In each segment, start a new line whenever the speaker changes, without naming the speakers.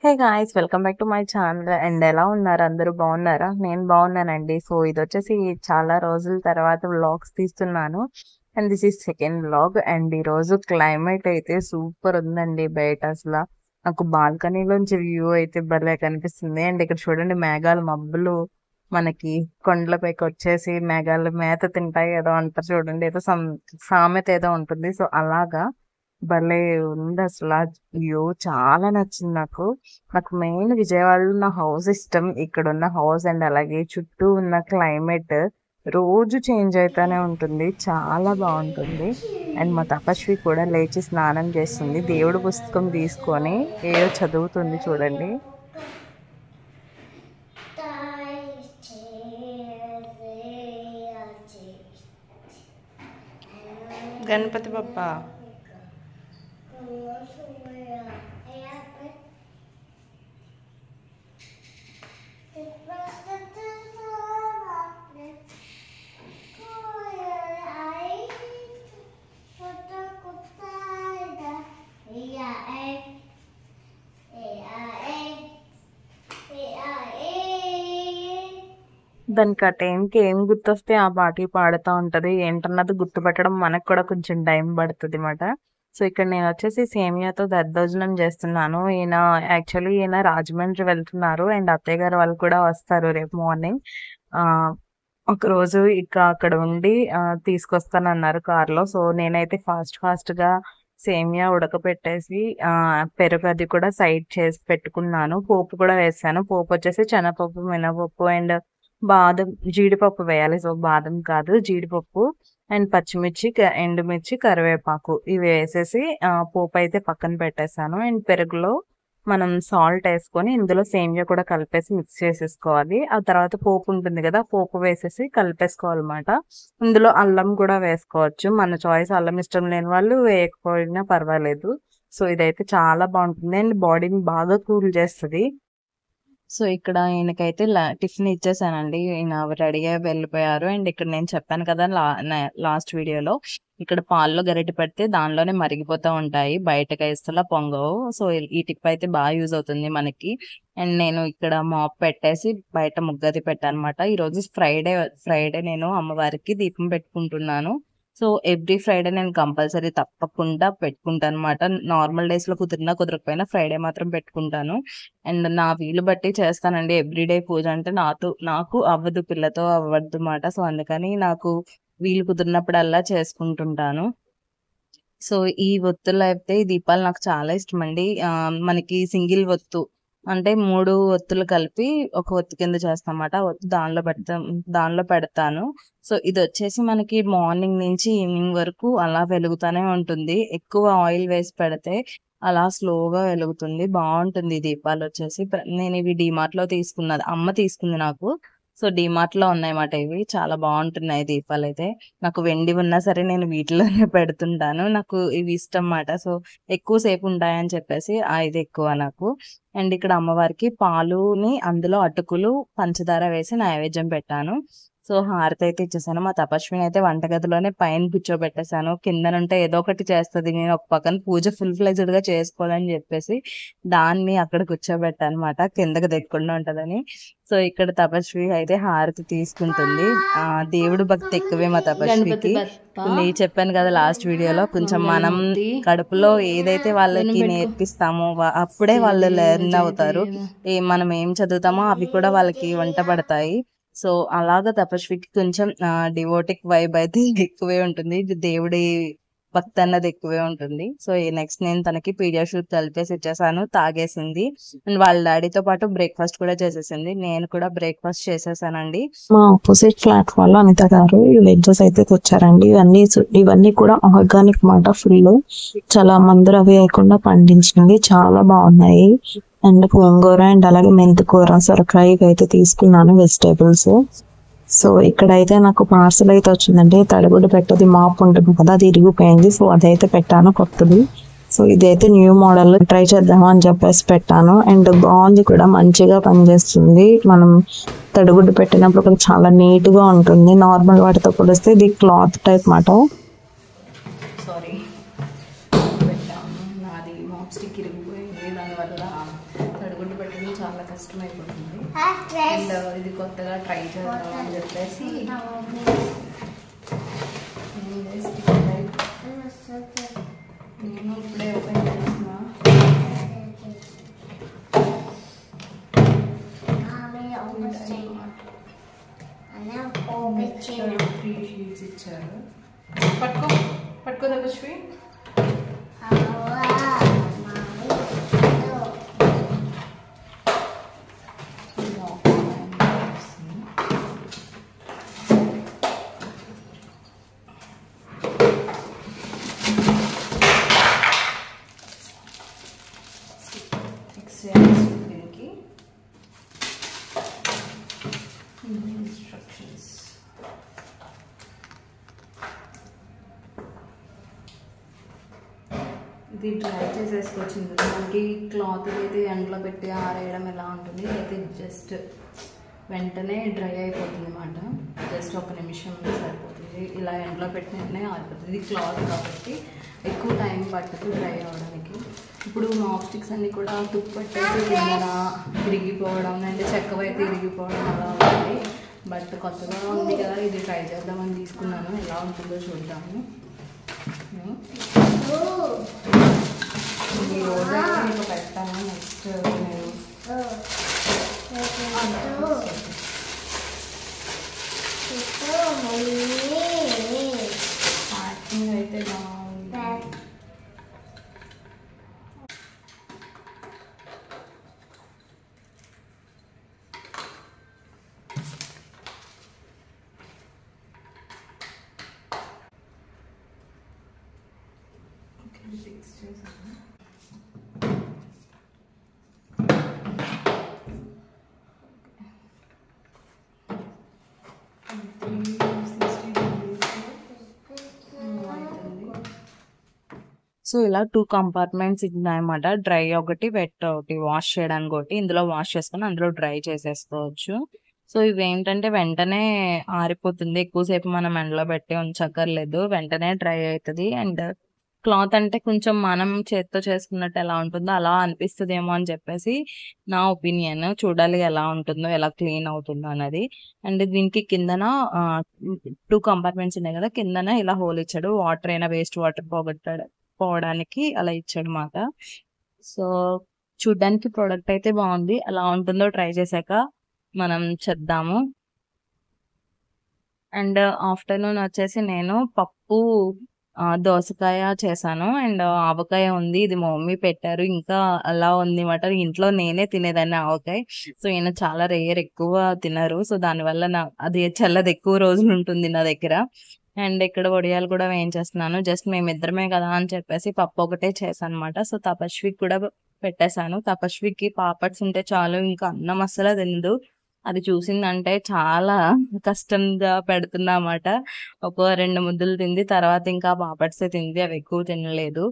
Hey guys, welcome back to my channel. And ఎలా ఉన్నారు? అందరూ బాగున్నారా? నేను బాగున్నానండి. సో ఇది వచ్చేసి చాలా రోజుల తర్వాత వ్లాగ్స్ తీస్తున్నాను. And this is second vlog. And ఈ రోజు క్లైమేట్ అయితే సూపర్ ఉందండి. బయట అసలు నాకు బాల్కనీలోంచి వ్యూ అయితే భలే కనిపిస్తుంది. అండ్ ఇక్కడ చూడండి, మేఘాలు మబ్బులు మనకి కొండలపైకి వచ్చేసి మేఘాలు మేత తింటాయి ఏదో అంటారు చూడండి. ఏదో సామెత ఏదో ఉంటుంది. సో అలాగా భలే ఉంది అసలు. ఆ వ్యూ చాలా నచ్చింది నాకు. నాకు మెయిన్ విజయవాడలో ఉన్న హౌస్ ఇష్టం. ఇక్కడ ఉన్న హౌస్ అండ్ అలాగే చుట్టూ ఉన్న క్లైమేట్ రోజు చేంజ్ అవుతానే ఉంటుంది. చాలా బాగుంటుంది. అండ్ మా తపస్వి కూడా లేచి స్నానం చేస్తుంది. దేవుడు పుస్తకం తీసుకొని ఏదో చదువుతుంది చూడండి. గణపతి బప్ప దానికి ఆ టైంకి ఏం గుర్తొస్తే ఆ పాటలు పాడుతూ ఉంటది. ఏంటన్నది గుర్తుపట్టడం మనకు కూడా కొంచెం టైం పడుతుంది అన్నమాట. సో ఇక్కడ నేను వచ్చేసి సేమియాతో దద్దోజనం చేస్తున్నాను. ఈయన రాజమండ్రి వెళ్తున్నారు. అండ్ అత్తయ్య గారు వాళ్ళు కూడా వస్తారు రేపు మార్నింగ్. ఆ ఒక రోజు ఇక అక్కడ ఉండి తీసుకొస్తానన్నారు కార్లో. సో నేనైతే ఫాస్ట్ గా సేమియా ఉడకపెట్టేసి పెరుగు అది కూడా సైడ్ చేసి పెట్టుకున్నాను. పోపు కూడా వేసాను. పోపు వచ్చేసి శనగపప్పు, మినపప్పు అండ్ బాదం, జీడిపప్పు వేయాలి. సో బాదం కాదు, జీడిపప్పు అండ్ పచ్చిమిర్చి, ఎండుమిర్చి, కరివేపాకు ఇవి వేసేసి పోపు అయితే పక్కన పెట్టేశాను. అండ్ పెరుగులో మనం సాల్ట్ వేసుకొని ఇందులో సేమియా కూడా కలిపేసి మిక్స్ చేసేసుకోవాలి. ఆ తర్వాత పోపు ఉంటుంది కదా, పోపు వేసేసి కలిపేసుకోవాలన్నమాట. ఇందులో అల్లం కూడా వేసుకోవచ్చు, మన చాయిస్. అల్లం ఇష్టం లేని వాళ్ళు వేయకపోయినా పర్వాలేదు. సో ఇదైతే చాలా బాగుంటుంది అండ్ బాడీని బాగా కూల్ చేస్తుంది. సో ఇక్కడ ఈయనకైతే టిఫిన్ ఇచ్చేసానండి. ఈయన రెడీగా వెళ్ళిపోయారు. అండ్ ఇక్కడ నేను చెప్పాను కదా లాస్ట్ వీడియోలో, ఇక్కడ పాల్లో గరిటె పెడితే దానిలోనే మరిగిపోతూ ఉంటాయి, బయటకు వేస్తలా పొంగవు. సో ఈ టిప్ అయితే బాగా యూజ్ అవుతుంది మనకి. అండ్ నేను ఇక్కడ మాప్ పెట్టేసి బయట ముగ్గది పెట్టాను అనమాట. ఈరోజు ఫ్రైడే నేను అమ్మవారికి దీపం పెట్టుకుంటున్నాను. సో ఎవ్రీ ఫ్రైడే నేను కంపల్సరీ తప్పకుండా పెట్టుకుంటాను అనమాట. నార్మల్ డేస్ లో కుదిరినా కుదరకపోయినా ఫ్రైడే మాత్రం పెట్టుకుంటాను. అండ్ నా వీలు బట్టి చేస్తానండి. ఎవ్రీడే పూజ అంటే నాకు అవ్వదు, పిల్లతో అవ్వద్దు మాట. సో అందుకని నాకు వీలు కుదిరినప్పుడల్లా చేసుకుంటుంటాను. సో ఈ ఒత్తులు అయితే, ఈ దీపాలు నాకు చాలా ఇష్టం అండి. మనకి సింగిల్ ఒత్తు అంటే 3 ఒత్తులు కలిపి ఒక ఒత్తు కింద చేస్తామన్నమాట. ఒత్తు దానిలో పెడతాను. సో ఇది వచ్చేసి మనకి మార్నింగ్ నుంచి ఈవినింగ్ వరకు అలా వెలుగుతానే ఉంటుంది. ఎక్కువ ఆయిల్ వేసి పెడితే అలా స్లోగా వెలుగుతుంది. బాగుంటుంది ఈ దీపాలు వచ్చేసి. నేను ఇవి డిమార్ట్ లో తీసుకున్నది, అమ్మ తీసుకుంది నాకు. సో డిమార్ట్ లో ఉన్నాయన్నమాట. ఇవి చాలా బాగుంటున్నాయి దీపాలు అయితే. నాకు వెండి ఉన్నా సరే నేను వీటిలోనే పెడుతుంటాను. నాకు ఇవి ఇష్టం అన్నమాట. సో ఎక్కువ సేపు ఉంటాయని చెప్పేసి ఇది ఎక్కువ నాకు. అండ్ ఇక్కడ అమ్మవారికి పాలుని అందులో అటుకులు, పంచదార వేసి నైవేద్యం పెట్టాను. సో హారతి అయితే ఇచ్చేసాను. మా తపస్విని అయితే వంటగదిలోనే పైన కూర్చోబెట్టేశాను. కిందనుంటే ఏదో ఒకటి చేస్తుంది, నేను ఒక పక్కన పూజ ఫుల్ ఫ్లెజ్డ్ గా చేసుకోవాలని చెప్పేసి దాన్ని అక్కడ కూర్చోబెట్టాను అనమాట, కిందకి దిగకుండా ఉంటదని. సో ఇక్కడ తపస్వి అయితే హారతి తీసుకుంటుంది. దేవుడు భక్తి ఎక్కువే మా తపస్వికి. నేను చెప్పాను కదా లాస్ట్ వీడియోలో, కొంచెం మనం కడుపులో ఏదైతే వాళ్ళకి నేర్పిస్తామో అప్పుడే వాళ్ళు లెర్న్ అవుతారు. మనం ఏం చదువుతామో అవి కూడా వాళ్ళకి వంట పడతాయి. సో అలాగా తపస్వికి కొంచెం డివోటిక్ వైబ్ అయితే ఎక్కువే ఉంటుంది. దేవుడి భక్తి అన్నది ఎక్కువే ఉంటుంది. సో నెక్స్ట్ నేను తనకి పీడియాషూట్ కలిపేసి ఇచ్చేసాను, తాగేసింది. అండ్ వాళ్ళ డాడీతో పాటు బ్రేక్ఫాస్ట్ కూడా చేసేసింది. నేను కూడా బ్రేక్ఫాస్ట్ చేసేసానండి.
మా ఆపోజిట్ ఫ్లాట్ వాళ్ళు అనిత గారు ఈ వెజ్జెస్ అయితే తెచ్చారండి. ఇవన్నీ కూడా ఆర్గానిక్ మాట. ఫుల్ చాలా మందులు అవి వేయకుండా పండించినవి, చాలా బాగున్నాయి. అండ్ గోంగూర అండ్ అలాగే మెంతికూర, సొరకాయ అయితే తీసుకున్నాను, వెజిటేబుల్స్. సో ఇక్కడైతే నాకు పార్సల్ అయితే వచ్చిందండి. తడిగుడ్డు పెట్టది మాప్ ఉంటుంది కదా, అది ఇరిగిపోయింది. సో అదైతే పెట్టాను కొత్తది. సో ఇదైతే న్యూ మోడల్, ట్రై చేద్దామా అని చెప్పేసి పెట్టాను. అండ్ బాగుంది కూడా, మంచిగా పనిచేస్తుంది. మనం తడిగుడ్డు పెట్టినప్పుడు కూడా చాలా నీట్ గా ఉంటుంది. నార్మల్ వాటితో పోలిస్తే ఇది క్లాత్ టైప్ మాట.
నాది మాప్ స్టిక్ ఇరిగిపోయింది, దానివల్ల పెట్టడం చాలా కష్టమైపోతుంది. అండ్ ఇది కొత్తగా ట్రై చేద్దాం అని చెప్పేసి నేను ఇప్పుడే ఓపెన్ చేసిన. త్రీ షీట్స్ ఇచ్చారు. పట్టుకో పట్టుకో తపస్వి. దీనికి ఇన్స్ట్రక్షన్స్. ఇది డ్రై చేసేసుకోవచ్చు. మనకి క్లాత్ అయితే ఎండలో పెట్టి ఆరేయడం ఎలా ఉంటుంది, అయితే జస్ట్ వెంటనే డ్రై అయిపోతుంది అన్నమాట. జస్ట్ ఒక నిమిషం సరిపోతుంది. ఇలా ఎండలో పెట్టినట్టునే ఆరిపోతుంది. ఇది క్లాత్ కాబట్టి ఎక్కువ టైం పట్టదు డ్రై అవ్వడానికి. ఇప్పుడు మాప్ స్టిక్స్ అన్నీ కూడా తుప్పు పట్టేసి కింద ఇరిగిపోవడం, అంటే చెక్కవైతే ఇరిగిపోవడం అలా ఉంటుంది. బట్ కొత్తగా ఉంది కదా, ఇది ట్రై చేద్దామని తీసుకున్నాను. ఎలా ఉంటుందో చూద్దాము. ఈ రోజు మీకు పెడతాను. నెక్స్ట్ నేను ప్యాకింగ్ అయితే బాగుంది. ఫిక్స్ చేసాను.
సో ఇలా 2 కంపార్ట్మెంట్స్ ఉన్నాయన్నమాట. డ్రై ఒకటి, వెట్ ఒకటి, వాష్ చేయడానికి ఒకటి. ఇందులో వాష్ చేసుకొని అందులో డ్రై చేసేసుకోవచ్చు. సో ఇవేంటంటే వెంటనే ఆరిపోతుంది. ఎక్కువసేపు మనం ఎండలో పెట్టి ఉంచక్కర్లేదు, వెంటనే డ్రై అవుతుంది. అండ్ క్లాత్ అంటే కొంచెం మనం చేత్తో చేసుకున్నట్టు ఎలా ఉంటుందో అలా అనిపిస్తుందేమో అని చెప్పేసి నా ఒపీనియన్. చూడాలి ఎలా ఉంటుందో, ఎలా క్లీన్ అవుతుందో అన్నది. అండ్ దీనికి కిందన 2 కంపార్ట్మెంట్స్ ఉన్నాయి కదా, కిందన ఇలా హోల్ ఇచ్చాడు. వాటర్ అయినా వేస్ట్ వాటర్ పోవడానికి అలా ఇచ్చాడు అన్నమాట. సో చూడ్డానికి ప్రోడక్ట్ అయితే బాగుంది. ఎలా ఉంటుందో ట్రై చేశాక మనం చేద్దాము. అండ్ ఆఫ్టర్నూన్ వచ్చేసి నేను పప్పు, దోసకాయ చేశాను. అండ్ ఆవకాయ ఉంది. ఇది మా మమ్మీ పెట్టారు. ఇంకా అలా ఉంది మాట. ఇంట్లో నేనే తినేదాన్ని ఆవకాయ. సో ఈయన చాలా రేర్, ఎక్కువ తినరు. సో దానివల్ల అది చల్లది ఎక్కువ రోజులు ఉంటుంది నా దగ్గర. అండ్ ఇక్కడ వడియాలు కూడా వేయించేస్తున్నాను. జస్ట్ మేమిద్దరమే కదా అని చెప్పేసి పప్పు ఒకటే చేశాను అనమాట. సో తపస్వికి కూడా పెట్టేశాను. తపస్వికి పాపడ్స్ ఉంటే చాలు, ఇంకా అన్నం అస్సలు తినదు. అది చూసిందంటే చాలా కష్టంగా పెడుతున్నా అన్నమాట. ఒక 2 ముద్దలు తింది. తర్వాత ఇంకా పాపడ్సే తింది. అవి ఎక్కువ తినలేదు.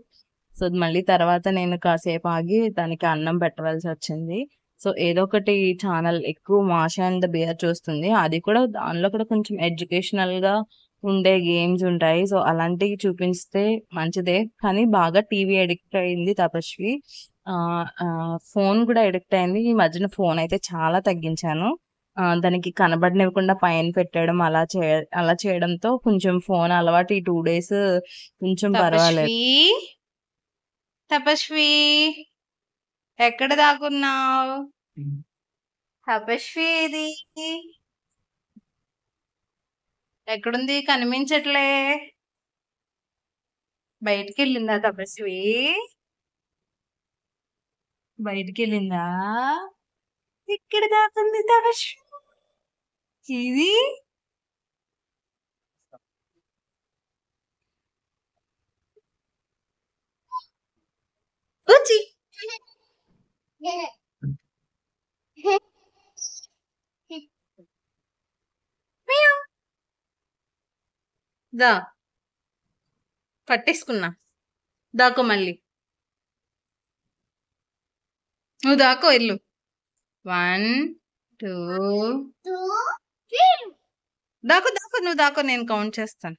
సో మళ్ళీ తర్వాత నేను కాసేపు ఆగి దానికి అన్నం పెట్టవలసి వచ్చింది. సో ఏదో ఒకటి ఛానల్ ఎక్కువ మాషా అండ్ ద బియర్ చూస్తుంది. అది కూడా దానిలో కూడా కొంచెం ఎడ్యుకేషనల్ గా ఉండే గేమ్స్ ఉంటాయి. సో అలాంటివి చూపిస్తే మంచిదే. కానీ బాగా టీవీ అడిక్ట్ అయింది తపస్వి. ఫోన్ కూడా అడిక్ట్ అయింది. ఈ మధ్యన ఫోన్ అయితే చాలా తగ్గించాను. దానికి కనబడనివ్వకుండా పైన పెట్టడం అలా చేయడంతో కొంచెం ఫోన్ అలవాటు ఈ 2 డేస్ కొంచెం పర్వాలేదు.
తపస్వి ఎక్కడ దాక్కున్నావు? తపస్వి ఇది ఎక్కడుంది? కనిపించట్లే. బయటికి వెళ్ళిందా తపస్వి? బయటికి వెళ్ళిందా? ఇక్కడ దాకుంది తపస్వి. ఇది వచ్చి దా పట్టేసుకున్నా. దాకో మళ్ళీ. నువ్వు దాకో ఇల్లు. 1 2 దాకో దాకో నువ్వు దాకో, నేను కౌంట్ చేస్తాను.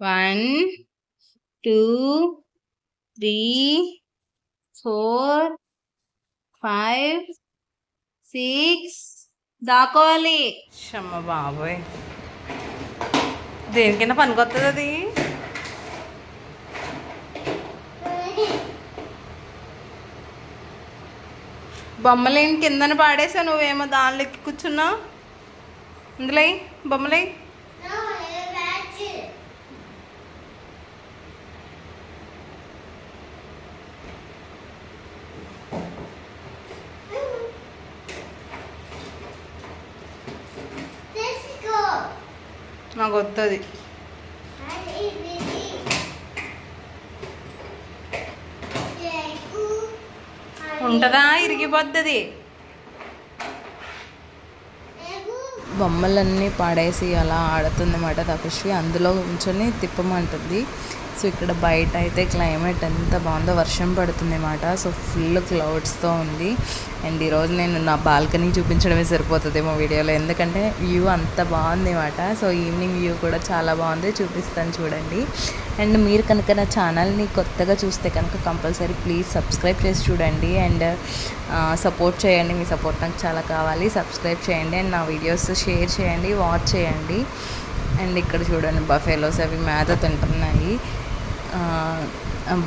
1 2 3 4 5 6 దాకోవాలి. షమ్మ బాబోయ్, దేనికైనా పనికొస్తుంది అది. బొమ్మలేని కిందన పాడేసా, నువ్వేమో దానిలో ఎక్కి కూర్చున్నావు. ఇందులో బొమ్మలే. నాకు వస్తుంది. ఉంటుందా? ఇరిగిపోద్ది. బొమ్మలన్నీ పాడేసి అలా ఆడుతుందన్నమాట తపస్వి. అందులో కూర్చొని తిప్పమంటుంది. సో ఇక్కడ బయట అయితే క్లైమేట్ ఎంత బాగుందో, వర్షం పడుతుంది అన్నమాట. సో ఫుల్ క్లౌడ్స్తో ఉంది. అండ్ ఈరోజు నేను నా బాల్కనీ చూపించడమే సరిపోతుందేమో వీడియోలో, ఎందుకంటే వ్యూ అంత బాగుంది అన్నమాట. సో ఈవినింగ్ వ్యూ కూడా చాలా బాగుంది, చూపిస్తాను చూడండి. అండ్ మీరు కనుక నా ఛానల్ని కొత్తగా చూస్తే కనుక కంపల్సరీ ప్లీజ్ సబ్స్క్రైబ్ చేసి చూడండి. అండ్ సపోర్ట్ చేయండి, మీ సపోర్ట్ నాకు చాలా కావాలి. సబ్స్క్రైబ్ చేయండి అండ్ నా వీడియోస్ షేర్ చేయండి, వాచ్ చేయండి. అండ్ ఇక్కడ చూడండి బఫెలోస్ అవి మేత తింటున్నాయి.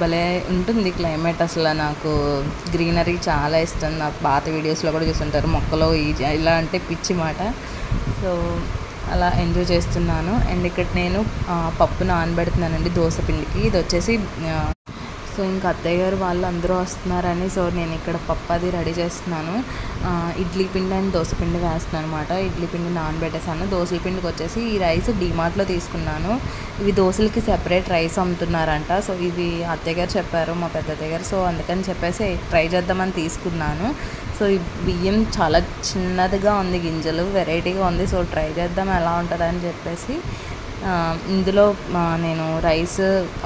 భలే ఉంటుంది క్లైమేట్. అసలు నాకు గ్రీనరీ చాలా ఇష్టం. నా పాత వీడియోస్లో కూడా చూస్తుంటారు, మొక్కలో ఇలా అంటే పిచ్చి మాట. సో అలా ఎంజాయ్ చేస్తున్నాను. అండ్ ఇక్కడ నేను పప్పు నానబెడుతున్నానండి దోశ పిండికి. ఇది వచ్చేసి సో ఇంకా అత్తయ్య గారు వాళ్ళు అందరూ వస్తున్నారని సో నేను ఇక్కడ పప్పు అది రెడీ చేస్తున్నాను. ఇడ్లీ పిండి అండ్ దోశ పిండి వేస్తున్నాను అనమాట. ఇడ్లీ పిండి నానబెట్టేసాను. దోశల పిండికి వచ్చేసి ఈ రైస్ డీమార్ట్లో తీసుకున్నాను. ఇవి దోశలకి సెపరేట్ రైస్ అమ్ముతున్నారంట. సో ఇవి అత్తయ్య గారు చెప్పారు, మా పెద్ద అత్తయ్య గారు. సో అందుకని చెప్పేసి ట్రై చేద్దామని తీసుకున్నాను. సో ఈ బియ్యం చాలా చిన్నదిగా ఉంది, గింజలు వెరైటీగా ఉంది. సో ట్రై చేద్దాం ఎలా ఉంటుందని చెప్పేసి ఇందులో నేను రైస్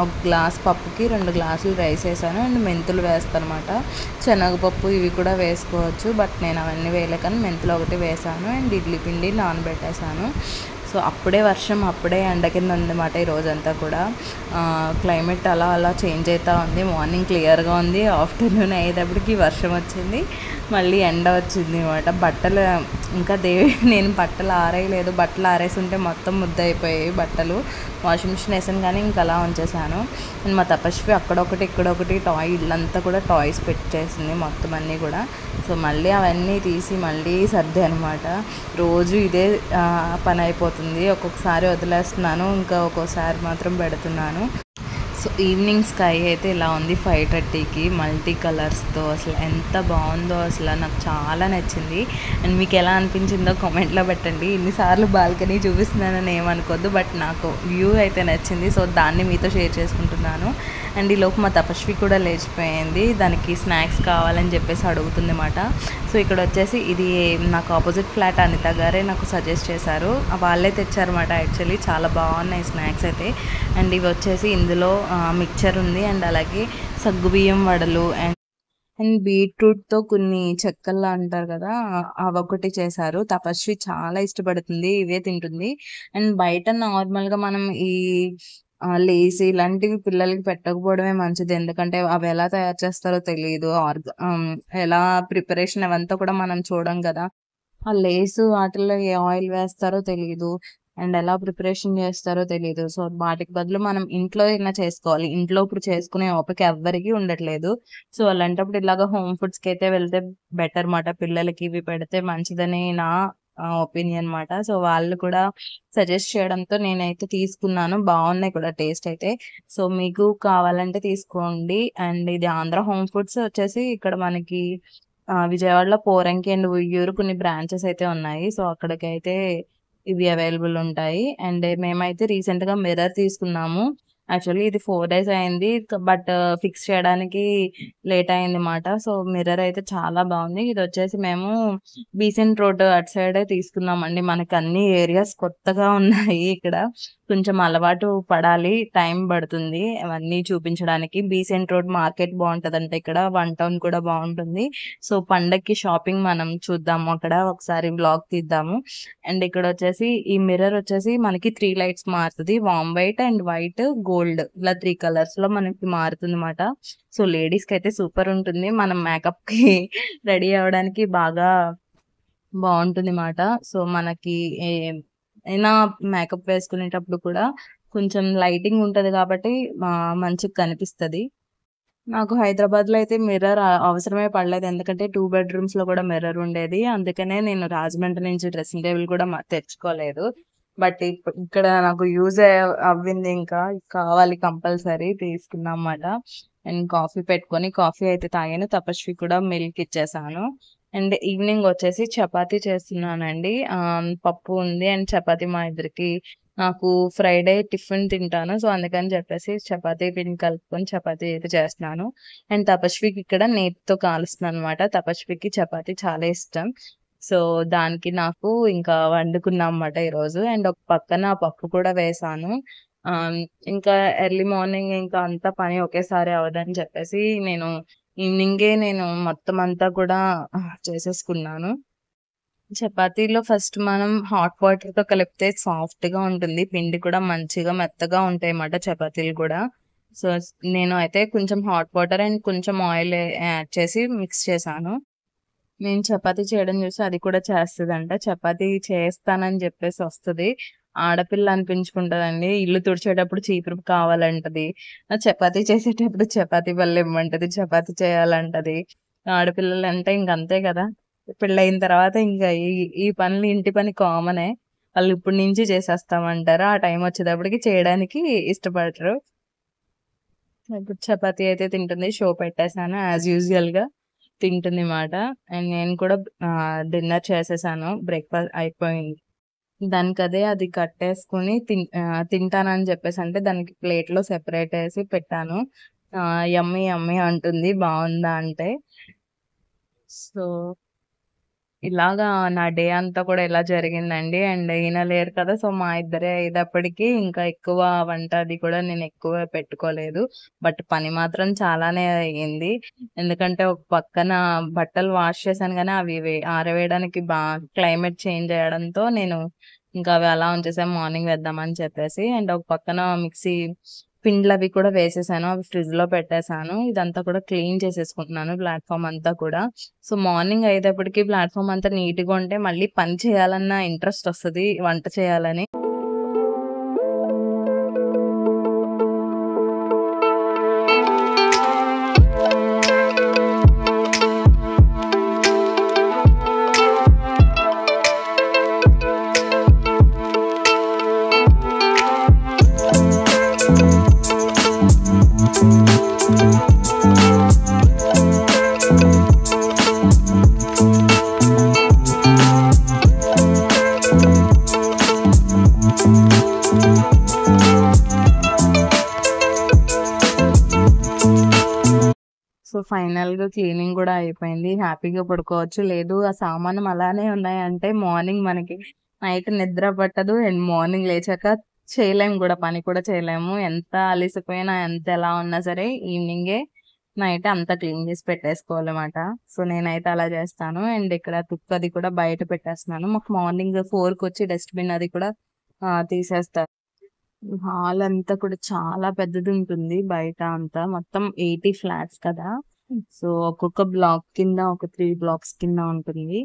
ఒక గ్లాస్ పప్పుకి 2 గ్లాసులు రైస్ వేసాను. అండ్ మెంతులు వేస్తాను అనమాట. శనగపప్పు ఇవి కూడా వేసుకోవచ్చు, బట్ నేను అవన్నీ వేయలేకని మెంతులు ఒకటి వేసాను. అండ్ ఇడ్లీ పిండి నానబెట్టేసాను. సో అప్పుడే వర్షం, అప్పుడే ఎండ కింద ఉందన్నమాట ఈరోజంతా కూడా. క్లైమేట్ అలా అలా చేంజ్ అవుతూ ఉంది. మార్నింగ్ క్లియర్గా ఉంది, ఆఫ్టర్నూన్ అయ్యేటప్పటికి వర్షం వచ్చింది, మళ్ళీ ఎండ వచ్చింది అనమాట. బట్టలు ఇంకా నేను బట్టలు ఆరేయలేదు. బట్టలు ఆరేసి ఉంటే మొత్తం ముద్ద అయిపోయాయి బట్టలు. వాషింగ్ మిషన్ వేసాను కానీ ఇంకా అలా ఉంచేసాను. అండ్ మా తపస్వి అక్కడొకటి ఇక్కడొకటి ఇల్లంతా కూడా టాయ్స్ పెట్టేసింది మొత్తం అన్నీ కూడా. సో మళ్ళీ అవన్నీ తీసి మళ్ళీ సర్దే అనమాట. రోజు ఇదే పని అయిపోతుంది. ఒక్కొక్కసారి వదిలేస్తున్నాను, ఇంకా ఒక్కొక్కసారి మాత్రం పెడుతున్నాను. సో ఈవినింగ్ స్కై అయితే ఇలా ఉంది 5:30కి మల్టీ కలర్స్తో. అసలు ఎంత బాగుందో, అసలు నాకు చాలా నచ్చింది. అండ్ మీకు ఎలా అనిపించిందో కామెంట్లో పెట్టండి. ఇన్నిసార్లు బాల్కనీ చూపిస్తున్నానని ఏమనుకోద్దు, బట్ నాకు వ్యూ అయితే నచ్చింది. సో దాన్ని మీతో షేర్ చేసుకుంటున్నాను. అండ్ ఈలోపు మా తపస్వి కూడా లేచిపోయింది, దానికి స్నాక్స్ కావాలని చెప్పేసి అడుగుతుంది అన్నమాట. సో ఇక్కడ వచ్చేసి ఇది నాకు ఆపోజిట్ ఫ్లాట్ అనిత గారే నాకు సజెస్ట్ చేశారు, వాళ్ళే తెచ్చారన్నమాట. యాక్చువల్లీ చాలా బాగున్నాయి స్నాక్స్ అయితే. అండ్ ఇవి వచ్చేసి ఇందులో మిక్చర్ ఉంది అండ్ అలాగే సగ్గుబియ్యం వడలు అండ్ బీట్రూట్తో కొన్ని చెక్కల్లా అంటారు కదా, అవొకటి చేశారు. తపస్వి చాలా ఇష్టపడుతుంది, ఇవే తింటుంది. అండ్ బయట నార్మల్గా మనం ఈ లేస్ ఇలాంటివి పిల్లలకి పెట్టకపోవడమే మంచిది, ఎందుకంటే అవి ఎలా తయారు చేస్తారో తెలియదు. ఎలా ప్రిపరేషన్ అవంతా కూడా మనం చూడం కదా. ఆ లేసు వాటిల్లో ఏ ఆయిల్ వేస్తారో తెలియదు అండ్ ఎలా ప్రిపరేషన్ చేస్తారో తెలియదు. సో వాటికి బదులు మనం ఇంట్లో అయినా చేసుకోవాలి. ఇంట్లో ఇప్పుడు చేసుకునే ఓపిక ఎవ్వరికి ఉండట్లేదు. సో అలాంటప్పుడు ఇలాగ హోమ్ ఫుడ్స్కి అయితే వెళ్తే బెటర్ మాట. పిల్లలకి ఇవి పెడితే మంచిదని నా ఒపీనియన్ మాట. సో వాళ్ళు కూడా సజెస్ట్ చేయడంతో నేనైతే తీసుకున్నాను. బాగున్నాయి కూడా టేస్ట్ అయితే. సో మీకు కావాలంటే తీసుకోండి. అండ్ ఇది ఆంధ్ర హోమ్ ఫుడ్స్ వచ్చేసి ఇక్కడ మనకి విజయవాడలో పోరంకి అండ్ ఉయ్యూరు కొన్ని బ్రాంచెస్ అయితే ఉన్నాయి. సో అక్కడికైతే ఇవి అవైలబుల్ ఉంటాయి. అండ్ మేమైతే రీసెంట్గా మిర్రర్ తీసుకున్నాము. యాక్చువల్లీ ఇది 4 days అయింది, బట్ ఫిక్స్ చేయడానికి లేట్ అయింది అన్నమాట. సో మిర్రర్ అయితే చాలా బాగుంది. ఇది వచ్చేసి మేము బీసెంట్ రోడ్ అటు సైడే తీసుకున్నామండి. మనకి అన్ని ఏరియాస్ కొత్తగా ఉన్నాయి ఇక్కడ. కొంచెం అలవాటు పడాలి. టైం పడుతుంది అవన్నీ చూపించడానికి. బీసెంట్ రోడ్ మార్కెట్ బావుంటదంట ఇక్కడ. వన్ టౌన్ కూడా బావుంటుంది. సో, పండక్కి షాపింగ్ మనం చూద్దాము అక్కడ. ఒకసారి వ్లాగ్ తీద్దాము. అండ్ ఇక్కడొచ్చేసి ఈ మిర్రర్ వచ్చేసి మనకి 3 లైట్స్ మారుతది. Warm white and white, gold ఇలా 3 కలర్స్‌లో మనకి మారుతుందన్నమాట. సో, లేడీస్‌కైతే సూపర్ ఉంటుంది. మనం మేకప్‌కి రెడీ అవ్వడానికి బాగా బావుంటుంది మాట. సో, మనకి ఏ అయినా మేకప్ వేసుకునేటప్పుడు కూడా కొంచెం లైటింగ్ ఉంటది కాబట్టి మంచిగా కనిపిస్తది. నాకు హైదరాబాద్‌లో అయితే మిర్రర్ అవసరమే పడలేదు. ఎందుకంటే 2 బెడ్‌రూమ్స్‌లో కూడా మిర్రర్ ఉండేది. అందుకనే నేను రాజమండ్రి నుంచి డ్రెసింగ్ టేబుల్ కూడా తెచ్చుకోలేదు. బట్ ఇక్కడ నాకు యూజ్ అవ్వింది ఇంకా. కావాలి కంపల్సరీ తీసుకున్నాం మాట. అండ్ కాఫీ పెట్టుకొని కాఫీ అయితే తాగాను. తపస్వి కూడా మిల్క్ ఇచ్చేసాను. అండ్ ఈవినింగ్ వచ్చేసి చపాతీ చేస్తున్నానండి. పప్పు ఉంది అండ్ చపాతీ మా ఇద్దరికి. నాకు ఫ్రైడే టిఫిన్ తింటాను. సో, అందుకని చెప్పేసి చపాతీ పిండి కలుపుకొని చపాతీ అయితే చేస్తున్నాను. అండ్ తపస్వికి ఇక్కడ నేతితో కాలుస్తున్నానన్నమాట. తపస్వికి చపాతీ చాలా ఇష్టం. సో, దానికి నాకు ఇంకా వండుకున్నామన్నమాట ఈరోజు. అండ్ ఒక పక్కన పప్పు కూడా వేశాను. ఇంకా ఎర్లీ మార్నింగ్ ఇంకా అంతా పని ఒకేసారి అవ్వదని చెప్పేసి ఈవినింగే నేను మొత్తం అంతా కూడా చేసేసుకున్నాను. చపాతీలో ఫస్ట్ మనం హాట్ వాటర్‌తో కలిపితే సాఫ్ట్‌గా ఉంటుంది. పిండి కూడా మంచిగా మెత్తగా ఉంటాయన్నమాట చపాతీలు కూడా. సో, నేను అయితే కొంచెం హాట్ వాటర్ అండ్ కొంచెం ఆయిల్ యాడ్ చేసి మిక్స్ చేశాను. నేను చపాతీ చేయడం చూసి అది కూడా చేస్తదంట. చపాతీ చేస్తానని చెప్పేసి వస్తది. ఆడపిల్ల అనిపించుకుంటదండి. ఇల్లు తుడిచేటప్పుడు చీపురు కావాలంటది. చపాతీ చేసేటప్పుడు చపాతీ బల్ల ఇమ్మంటది. చపాతీ చేయాలంటది. ఆడపిల్లలంటే ఇంక అంతే కదా! పెళ్ళయిన తర్వాత ఇంకా ఈ ఈ పనులు ఇంటి పని కామనే. వాళ్ళు ఇప్పటి నుంచి చేసేస్తామంటారు. ఆ టైం వచ్చేటప్పటికి చేయడానికి ఇష్టపడరు. ఇప్పుడు చపాతీ అయితే తింటుంది. షో పెట్టేసాను యాజ్ యూజువల్‌గా తింటుంది మాట. అండ్ నేను కూడా డిన్నర్ చేసేసాను. బ్రేక్‌ఫాస్ట్ అయిపోయింది. దానికదే అది కట్టేసుకొని తింటానని చెప్పేసి అంటే దానికి ప్లేట్‌లో సెపరేట్ ఏసి పెట్టాను. యమ్మీ యమ్మీ అంటుంది బావుందా అంటే. సో, ఇలాగా నా డే అంతా కూడా ఇలా జరిగిందండి. అండ్ ఈయన లేరు కదా! సో, మా ఇద్దరే అయ్యేటప్పటికి ఇంకా ఎక్కువ వంట అది కూడా నేను ఎక్కువ పెట్టుకోలేదు. బట్ పని మాత్రం చాలానే అయ్యింది. ఎందుకంటే ఒక పక్కన బట్టలు వాష్ చేశాను గానీ అవి ఆరవేయడానికి క్లైమేట్ చేంజ్ అయ్యడంతో నేను ఇంకా అవి అలా ఉంచేసాను మార్నింగ్ వేద్దామని చెప్పేసి. అండ్ ఒక పక్కన మిక్సీ పిండ్లవి కూడా వేసేసాను. అవి ఫ్రిడ్జ్‌లో పెట్టేసాను. ఇదంతా కూడా క్లీన్ చేసేసుకుంటున్నాను ప్లాట్‌ఫార్మ్ అంతా కూడా. సో, మార్నింగ్ అయ్యేటప్పటికి ప్లాట్‌ఫార్మ్ అంతా నీట్‌గా ఉంటే మళ్ళీ పని చేయాలన్న ఇంట్రెస్ట్ వస్తది వంట చేయాలని. సో, ఫైనల్‌గా క్లీనింగ్ గూడా అయిపోయింది. హ్యాపీగా పడుకోవచ్చు. లేదు ఆ సామానం అలానే ఉన్నాయంటే మార్నింగ్ మనకి నైట్ నిద్ర పట్టదు. అండ్ మార్నింగ్ లేచాక చేయలేము గూడా. పని కూడా చేయలేము. ఎంత అలిసిపోయినా, ఎంత ఎలా ఉన్నా సరే ఈవినింగే నైట్ అంతా క్లీన్ చేసి పెట్టేసుకోవాలన్నమాట. సో, నేనైతే అలా చేస్తాను. అండ్ ఇక్కడ తుక్కది కూడా బయట పెట్టేస్తున్నాను. మాకు మార్నింగ్ 4:00కొచ్చి డస్ట్‌బిన్ అది కూడా తీసేస్తారు. హాల్ అంతా కూడా చాలా పెద్దదుంటుంది బయట అంతా. మొత్తం 80 ఫ్లాట్స్ కదా! సో, ఒక్కొక్క బ్లాక్ కింద ఒక 3 బ్లాక్స్ కింద ఉంటుంది.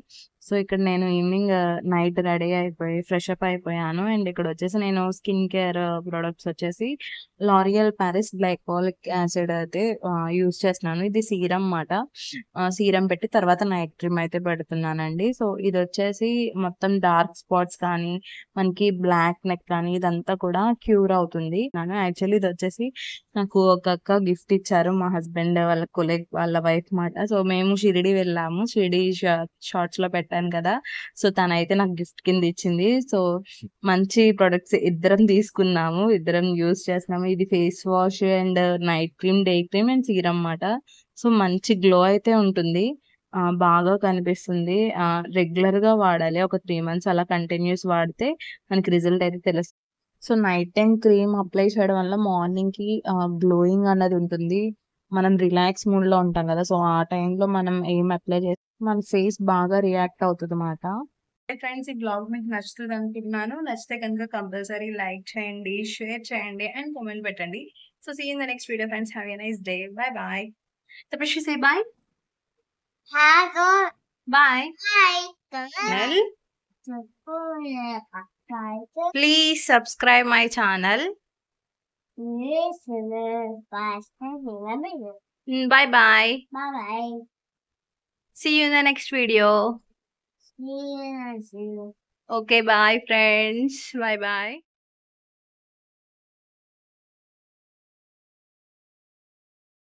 సో, ఇక్కడ నేను ఈవినింగ్ నైట్ రెడీ అయిపోయి ఫ్రెష్ అప్ అయిపోయాను. అండ్ ఇక్కడొచ్చేసి నేను స్కిన్ కేర్ ప్రొడక్ట్స్ వచ్చేసి లారియల్ పారిస్ గ్లైకాలిక్ యాసిడ్ అయితే యూజ్ చేస్తున్నాను. ఇది సీరమ్ మాట. సీరమ్ పెట్టి తర్వాత నైట్ క్రీమ్ అయితే పెడుతున్నానండి. సో, ఇదొచ్చేసి మొత్తం డార్క్ స్పాట్స్ కానీ, మనకి బ్లాక్ నెక్ కానీ ఇదంతా కూడా క్యూర్ అవుతుంది. యాక్చువల్లీ ఇదొచ్చేసి నాకు ఒక అక్క గిఫ్ట్ ఇచ్చారు. మా హస్బెండ్ వాళ్ళ కొలీగ్ వాళ్ళ వైఫ్ మాట. సో, మేము షిరిడి వెళ్ళాము. షిరిడి షార్ట్స్‌లో పెట్టాను కదా! సో, తనైతే నాకు గిఫ్ట్ కింద ఇచ్చింది. సో, మంచి ప్రొడక్ట్స్ ఇద్దరం తీసుకున్నాము. ఇద్దరం యూజ్ చేస్తున్నాము. ఇది face wash and night cream, day cream and serum మాట. సో, మంచి గ్లో అయితే ఉంటుంది. బాగా కనిపిస్తుంది. రెగ్యులర్‌గా వాడాలి. ఒక 3 మంత్స్ అలా కంటిన్యూస్ వాడితే మనకి రిజల్ట్ అయితే తెలుస్తుంది. So night time cream apply చేయడం వల్ల మార్నింగ్‌కి గ్లోయింగ్ అన్నది ఉంటుంది. మనం రిలాక్స్ మూడ్‌లో ఉంటాం కదా! సో ఆ టైంలో మనం ఏం అప్లై చేస్తే మన ఫేస్ బాగా రియాక్ట్ అవుతదన్నమాట. ఫ్రెండ్స్, ఈ బ్లాగ్ మీకు నచ్చుతది అనుకుంటున్నాను. నచ్చితే కనుక కంపల్సరీ లైక్ చేయండి, షేర్ చేయండి అండ్ కామెంట్ పెట్టండి. So see you in the next video friends. Have a nice day. Bye bye. Tapashri, say bye.
Hello.
Bye.
Hi.
Channel. Please subscribe my channel. Bye bye.
Bye-bye.
See you in the next video.
See you.
Okay, bye friends. Bye bye.